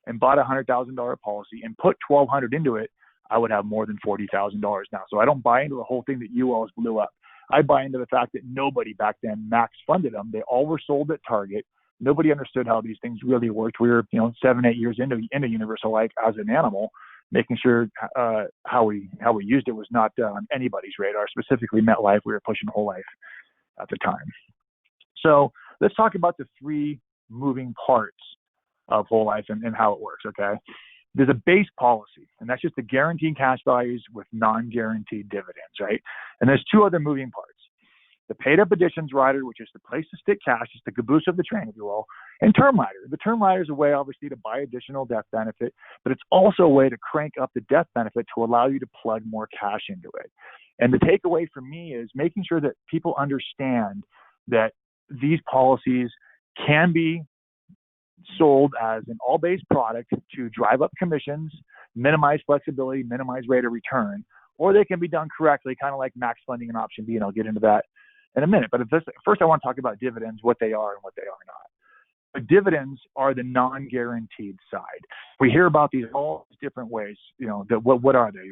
and bought a $100,000 policy and put $1,200 into it, I would have more than $40,000 now. So I don't buy into the whole thing that ULs blew up. I buy into the fact that nobody back then max funded them. They all were sold at target. Nobody understood how these things really worked. We were, 7, 8 years into universal life as an animal, making sure how we used it was not on anybody's radar, specifically MetLife. We were pushing whole life at the time. So let's talk about the 3 moving parts of whole life and how it works, okay? There's a base policy, and that's just the guaranteed cash values with non-guaranteed dividends, right? And there's 2 other moving parts. The paid-up additions rider, which is the place to stick cash, is the caboose of the train, if you will, and term rider. The term rider is a way, obviously, to buy additional death benefit, but it's also a way to crank up the death benefit to allow you to plug more cash into it. And the takeaway for me is making sure that people understand that these policies can be sold as an all-base product to drive up commissions, minimize flexibility, minimize rate of return, or they can be done correctly, kind of like max funding and option B, and I'll get into that in a minute. But first I want to talk about dividends, what they are and what they are not. But dividends are the non-guaranteed side. We hear about these all different ways. What are they?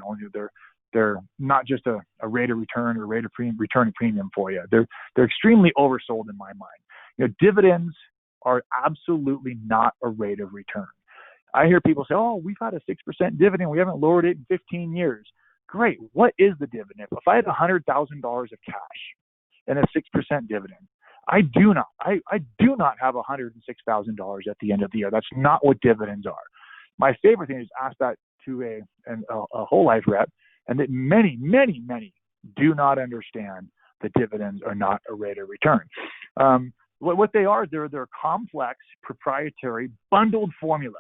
They're not just a rate of return or rate of return of premium for you. They're extremely oversold in my mind. Dividends are absolutely not a rate of return. I hear people say, "Oh, we've had a 6% dividend. We haven't lowered it in 15 years." Great. What is the dividend? If I had $100,000 of cash and a 6% dividend, I do not have $106,000 at the end of the year. That's not what dividends are. My favorite thing is ask that to a whole life rep, and that many, many, many do not understand that dividends are not a rate of return. What they are, they're a complex, proprietary, bundled formula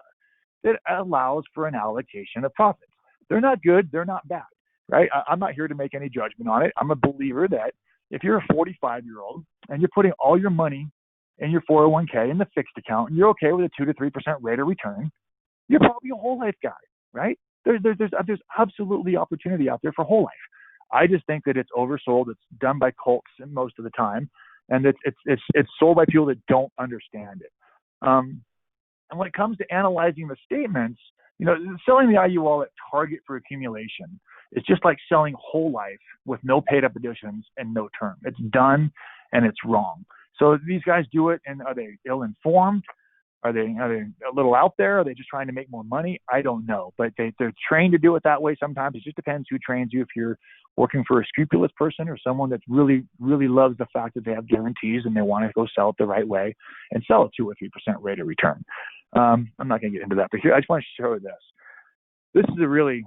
that allows for an allocation of profits. They're not good. They're not bad, right? I'm not here to make any judgment on it. I'm a believer that if you're a 45-year-old and you're putting all your money in your 401k in the fixed account, and you're okay with a 2 to 3% rate of return, you're probably a whole life guy, right? There's absolutely opportunity out there for whole life. I just think that it's oversold. It's done by cults most of the time. And it's sold by people that don't understand it. And when it comes to analyzing the statements, selling the IUL at target for accumulation is just like selling whole life with no paid up additions and no term. It's done and it's wrong. So these guys do it, and are they ill-informed? Are they a little out there? Are they just trying to make more money? I don't know, but they're trained to do it that way sometimes. It just depends who trains you. If you're working for a scrupulous person or someone that really, really loves the fact that they have guarantees and they want to go sell it the right way and sell it 2 or 3% rate of return. I'm not going to get into that, but here I just want to show this. This is a really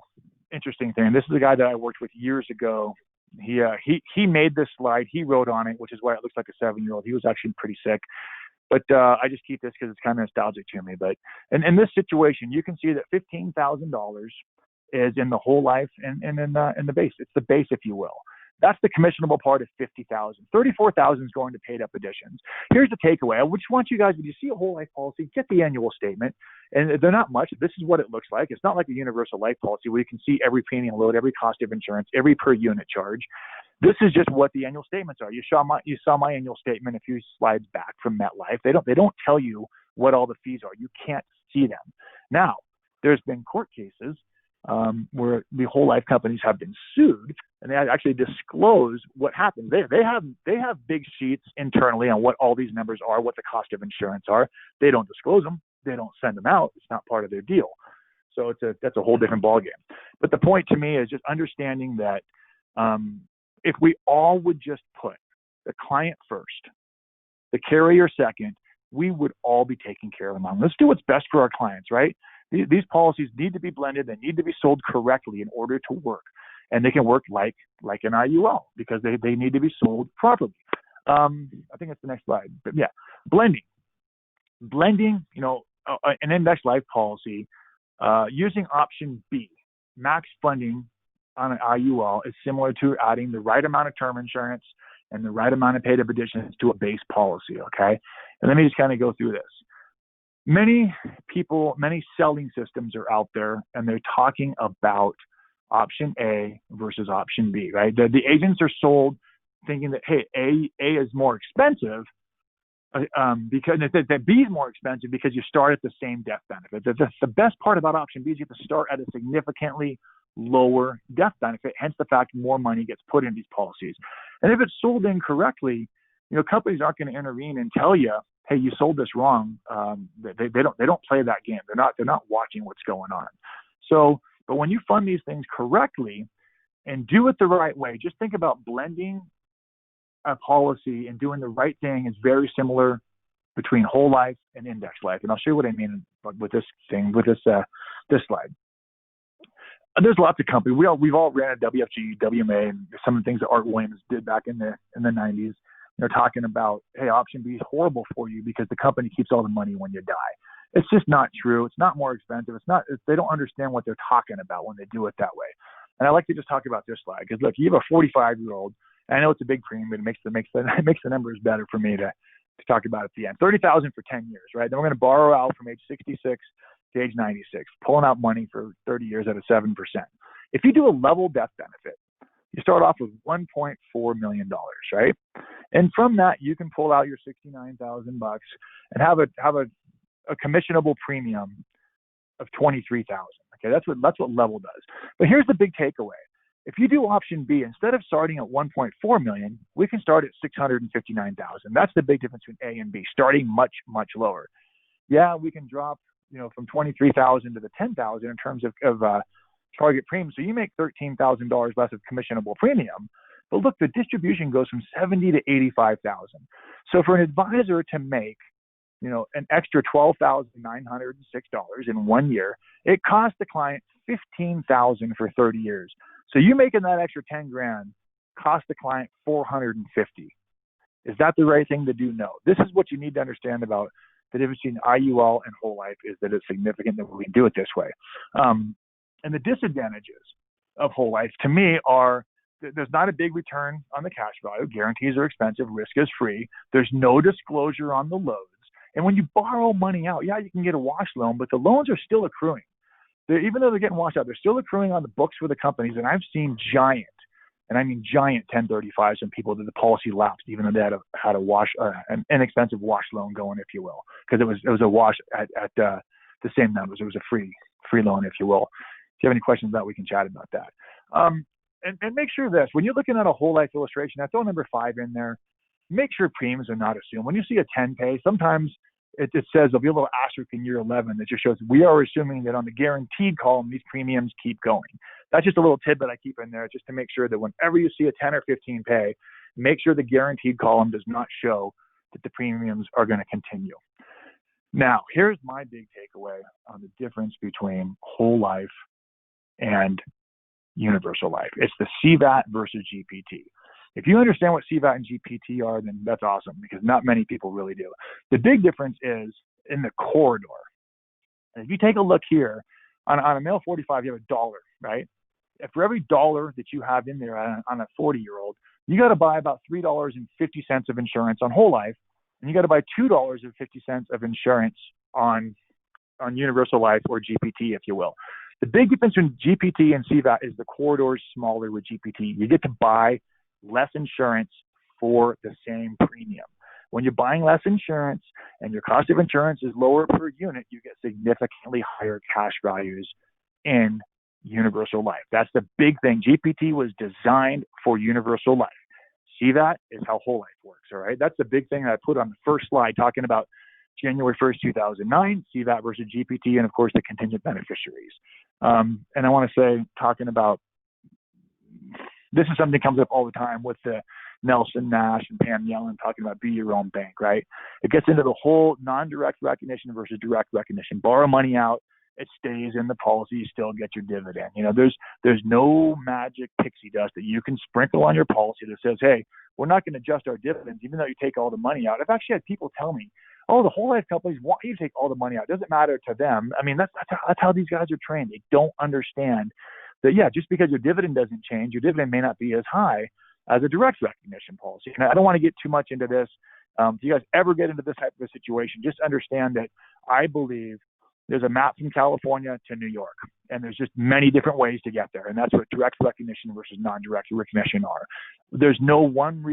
interesting thing. This is a guy that I worked with years ago. He made this slide. He wrote on it, which is why it looks like a 7-year-old. He was actually pretty sick. But I just keep this because it's kind of nostalgic to me. But in this situation, you can see that $15,000 is in the whole life and in the base. It's the base, if you will. That's the commissionable part of $50,000. $34,000 is going to paid up additions. Here's the takeaway. I just want you guys, when you see a whole life policy, get the annual statement. And they're not much. This is what it looks like. It's not like a universal life policy where you can see every premium load, every cost of insurance, every per unit charge. This is just what the annual statements are. You saw my annual statement a few slides back from MetLife. They don't tell you what all the fees are. You can't see them. Now, there's been court cases where the whole life companies have been sued, and they actually disclose what happens. They have big sheets internally on what all these numbers are, what the cost of insurance are. They don't disclose them. They don't send them out. It's not part of their deal. So that's a whole different ballgame. But the point to me is just understanding that if we all would just put the client first, the carrier second, we would all be taking care of them. Let's do what's best for our clients, right? These policies need to be blended. They need to be sold correctly in order to work. And they can work like an IUL because they need to be sold properly. I think that's the next slide. But yeah, blending, an index life policy using option B, max funding on an IUL is similar to adding the right amount of term insurance and the right amount of paid up additions to a base policy, okay? And let me just kind of go through this. Many selling systems are out there, and they're talking about option A versus option B, right? The agents are sold thinking that, hey, A is more expensive because that B is more expensive because you start at the same death benefit. The best part about option B is you have to start at a significantly lower death benefit, hence the fact more money gets put in these policies. And if it's sold incorrectly, companies aren't going to intervene and tell you, hey, you sold this wrong. They don't play that game. They're not watching what's going on. So, but when you fund these things correctly and do it the right way, just think about blending a policy and doing the right thing is very similar between whole life and index life. And I'll show you what I mean with this thing, with this slide. There's lots of companies. We've all ran a WFG, WMA, and some of the things that Art Williams did back in the 90s. They're talking about, hey, option B is horrible for you because the company keeps all the money when you die. It's just not true. It's not more expensive. They don't understand what they're talking about when they do it that way. And I like to just talk about this slide because look, you have a 45-year-old. I know it's a big premium, but it makes the numbers better for me to talk about at the end. $30,000 for 10 years, right? Then we're going to borrow out from age 66 to age 96, pulling out money for 30 years at a 7%. If you do a level death benefit, you start off with $1.4 million, right? And from that, you can pull out your $69,000 and have a commissionable premium of $23,000. Okay, that's what level does. But here's the big takeaway. If you do option B, instead of starting at 1.4 million, we can start at 659,000. That's the big difference between A and B, starting much, much lower. Yeah, we can drop, from 23,000 to the 10,000 in terms of target premium. So you make $13,000 less of commissionable premium. But look, the distribution goes from 70 to 85,000. So for an advisor to make, an extra $12,906 in 1 year, it costs the client $15,000 for 30 years. So you making that extra 10 grand cost the client $450. Is that the right thing to do? No. This is what you need to understand about the difference between IUL and whole life is that it's significant that we do it this way. And the disadvantages of whole life to me are there's not a big return on the cash value. Guarantees are expensive. Risk is free. There's no disclosure on the loans. And when you borrow money out, yeah, you can get a wash loan, but the loans are still accruing. Even though they're getting washed out, they're still accruing on the books for the companies. And I've seen giant 1035s and people that the policy lapsed, even though they had an inexpensive wash loan going, if you will, because it was a wash at the same numbers. It was a free loan, if you will. If you have any questions about it, we can chat about that. And make sure this, when you're looking at a whole life illustration, I throw number 5 in there. Make sure premiums are not assumed. When you see a 10 pay, sometimes it says there'll be a little asterisk in year 11 that just shows we are assuming that on the guaranteed column, these premiums keep going. That's just a little tidbit I keep in there just to make sure that whenever you see a 10 or 15 pay, make sure the guaranteed column does not show that the premiums are going to continue. Now, here's my big takeaway on the difference between whole life and universal life. It's the CVAT versus GPT. If you understand what CVAT and GPT are, then that's awesome because not many people really do. The big difference is in the corridor. And if you take a look here, on a male 45, you have $1, right? If for every $1 that you have in there on a 40-year-old, you got to buy about $3.50 of insurance on whole life, and you got to buy $2.50 of insurance on universal life or GPT, if you will. The big difference between GPT and CVAT is the corridor is smaller with GPT. You get to buy less insurance for the same premium. When you're buying less insurance and your cost of insurance is lower per unit, you get significantly higher cash values in universal life. That's the big thing. GPT was designed for universal life. CVAT is how whole life works, all right? That's the big thing that I put on the first slide talking about January 1st, 2009, CVAT versus GPT, and of course the contingent beneficiaries. And I want to say, talking about, this is something that comes up all the time with the Nelson Nash and Pam Yellen talking about be your own bank, right? It gets into the whole non-direct recognition versus direct recognition. Borrow money out, it stays in the policy, you still get your dividend. There's no magic pixie dust that you can sprinkle on your policy that says, hey, we're not going to adjust our dividends even though you take all the money out. I've actually had people tell me, oh, the whole life companies want you to take all the money out. It doesn't matter to them. I mean, that's how these guys are trained. They don't understand that, yeah, just because your dividend doesn't change, your dividend may not be as high as a direct recognition policy. And I don't want to get too much into this. If you guys ever get into this type of a situation, just understand that I believe there's a map from California to New York, and there's just many different ways to get there. And that's what direct recognition versus non-direct recognition are. There's no one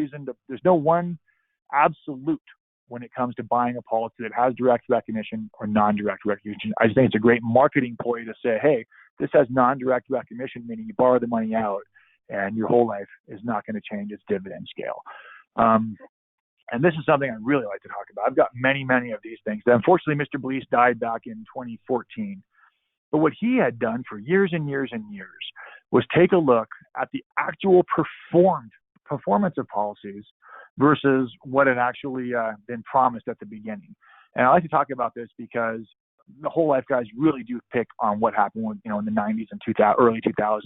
absolute when it comes to buying a policy that has direct recognition or non-direct recognition. I just think it's a great marketing ploy to say, hey, this has non-direct recognition, meaning you borrow the money out and your whole life is not going to change its dividend scale. And this is something I really like to talk about. I've got many, many of these things. Unfortunately, Mr. Blease died back in 2014. But what he had done for years and years and years was take a look at the actual performance of policies versus what had actually been promised at the beginning. And I like to talk about this because the whole life guys really do pick on what happened when, in the 90s and early 2000s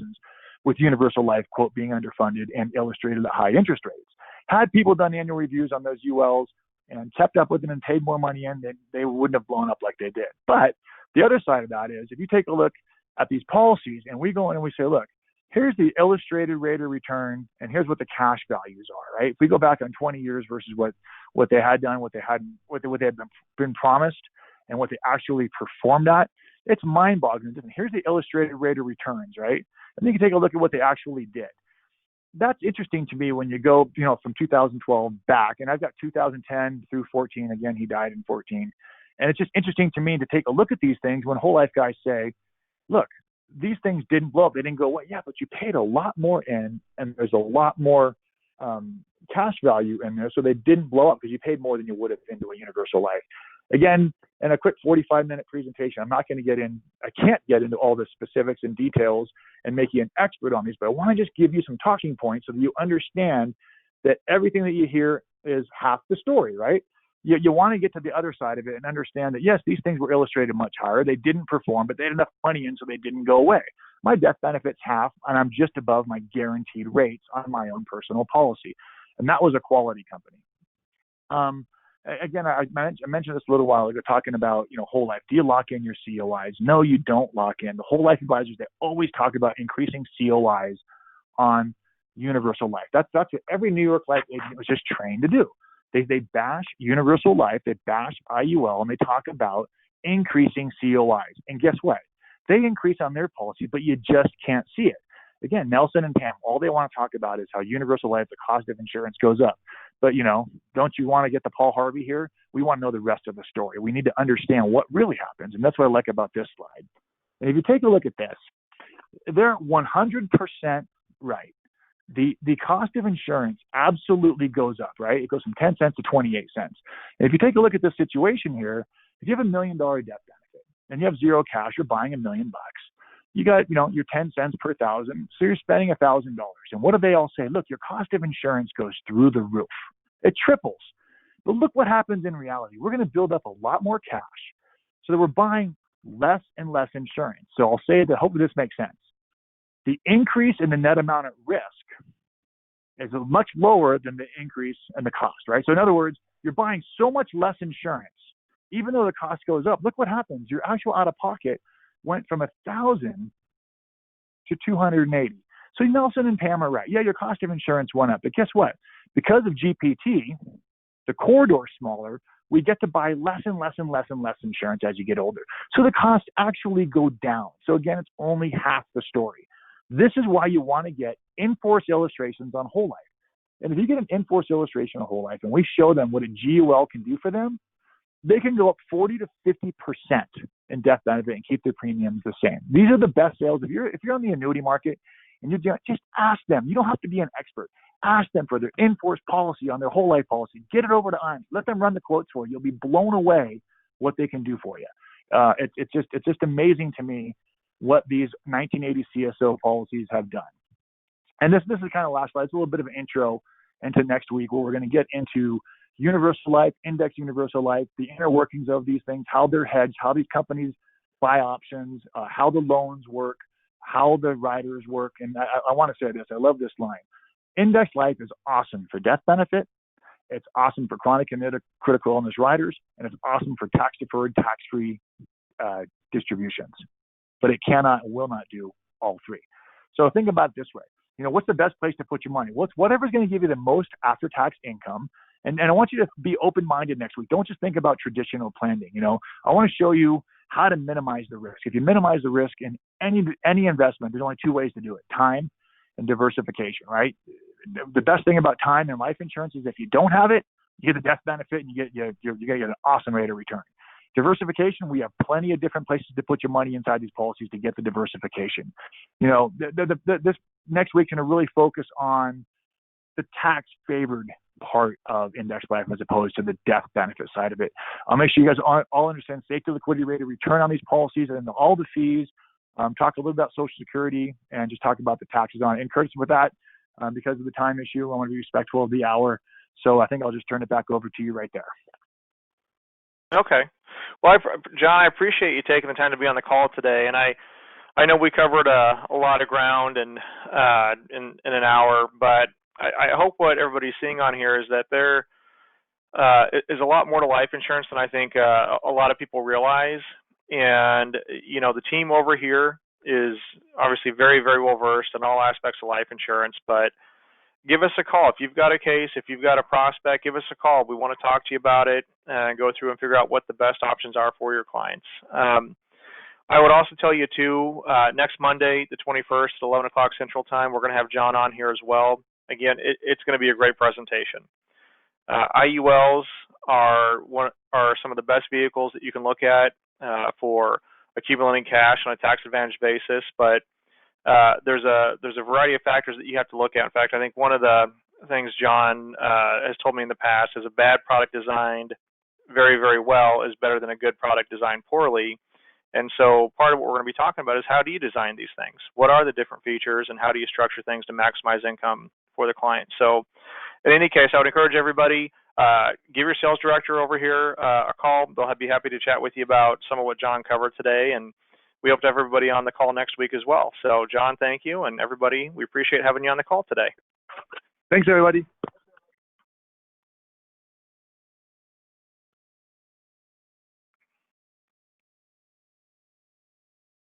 with universal life, quote, being underfunded and illustrated at high interest rates. Had people done annual reviews on those ULs and kept up with them and paid more money in, they wouldn't have blown up like they did. But the other side of that is if you take a look at these policies and we go in and we say, look, here's the illustrated rate of return and here's what the cash values are, right? If we go back on 20 years versus what they had done, what they had been promised and what they actually performed at, it's mind-boggling. Here's the illustrated rate of returns, right? And then you can take a look at what they actually did. That's interesting to me when you go, from 2012 back, and I've got 2010 through 14. Again, he died in 14. And it's just interesting to me to take a look at these things when whole life guys say, look, these things didn't blow up. They didn't go away. Yeah, but you paid a lot more in, and there's a lot more cash value in there. So they didn't blow up because you paid more than you would have into a universal life. Again, in a quick 45-minute presentation, I can't get into all the specifics and details and make you an expert on these, but I want to just give you some talking points so that you understand that everything that you hear is half the story, right? You want to get to the other side of it and understand that, yes, these things were illustrated much higher. They didn't perform, but they had enough money in so they didn't go away. My death benefit's half, and I'm just above my guaranteed rates on my own personal policy. And that was a quality company. Again, I mentioned this a little while ago talking about, whole life. Do you lock in your COIs? No, you don't lock in. The whole life advisors, they always talk about increasing COIs on universal life. That's what every New York life agent was just trained to do. They bash universal life, they bash IUL, and they talk about increasing COIs. And guess what? They increase on their policy, but you just can't see it. Again, Nelson and Pam, all they want to talk about is how universal life, the cost of insurance goes up. But, don't you want to get the Paul Harvey here? We want to know the rest of the story. We need to understand what really happens. And that's what I like about this slide. And if you take a look at this, they're 100% right. The cost of insurance absolutely goes up, right? It goes from 10 cents to 28 cents. And if you take a look at this situation here, if you have $1 million death benefit and you have zero cash, you're buying $1 million. You got, your 10 cents per thousand. So you're spending $1,000. And what do they all say? Look, your cost of insurance goes through the roof. It triples. But look what happens in reality. We're going to build up a lot more cash so that we're buying less and less insurance. So I'll say that hopefully this makes sense. The increase in the net amount at risk is much lower than the increase in the cost, right? So in other words, you're buying so much less insurance, even though the cost goes up. Look what happens. Your actual out-of-pocket went from 1,000 to 280. So Nelson and Pam are right. Yeah, your cost of insurance went up, but guess what? Because of GPT, the corridor's smaller. We get to buy less and less and less and less insurance as you get older. So the costs actually go down. So again, it's only half the story. This is why you want to get in-force illustrations on whole life. And if you get an in-force illustration on whole life and we show them what a GUL can do for them, they can go up 40 to 50% in death benefit and keep their premiums the same. These are the best sales. If you're on the annuity market and you're doing, just ask them. You don't have to be an expert. Ask them for their in-force policy on their whole life policy. Get it over to IAMS. Let them run the quotes for you. You'll be blown away what they can do for you. It's just amazing to me what these 1980 CSO policies have done. And this is kind of last slide. It's a little bit of an intro into next week where we're going to get into universal life, index universal life, the inner workings of these things, how they're hedged, how these companies buy options, how the loans work, how the riders work. And I want to say this. I love this line. Index life is awesome for death benefit. It's awesome for chronic and critical illness riders. And it's awesome for tax-deferred, tax-free distributions. But it cannot and will not do all three. So think about it this way. What's the best place to put your money? Whatever's going to give you the most after-tax income. And I want you to be open-minded next week. Don't just think about traditional planning. I want to show you how to minimize the risk. If you minimize the risk in any investment, there's only two ways to do it: time and diversification, right? The best thing about time in life insurance is if you don't have it, you get the death benefit and you get an awesome rate of return. Diversification, we have plenty of different places to put your money inside these policies to get the diversification. This next week's going to really focus on the tax-favored part of index life as opposed to the death benefit side of it. I'll make sure you guys all understand safety, liquidity rate of return on these policies and all the fees. Talk a little about Social Security and just talk about the taxes on it. And Curtis, with that, because of the time issue, I want to be respectful of the hour. So I think I'll just turn it back over to you right there. Okay. Well, John, I appreciate you taking the time to be on the call today. And I know we covered a lot of ground in an hour, but I hope what everybody's seeing on here is that there is a lot more to life insurance than I think a lot of people realize. And, the team over here is obviously very, very well versed in all aspects of life insurance, but give us a call. If you've got a case, if you've got a prospect, give us a call. We want to talk to you about it and go through and figure out what the best options are for your clients. I would also tell you, too, next Monday, the 21st at 11 o'clock Central Time, we're going to have John on here as well. Again, it's going to be a great presentation. IULs are some of the best vehicles that you can look at for accumulating cash on a tax-advantaged basis, but there's a variety of factors that you have to look at. In fact, I think one of the things John has told me in the past is a bad product designed very, very well is better than a good product designed poorly. And so part of what we're going to be talking about is how do you design these things? What are the different features and how do you structure things to maximize income for the client? So in any case, I would encourage everybody, give your sales director over here a call. They'll be happy to chat with you about some of what John covered today. And we hope to have everybody on the call next week as well. So John, thank you. And everybody, we appreciate having you on the call today. Thanks, everybody.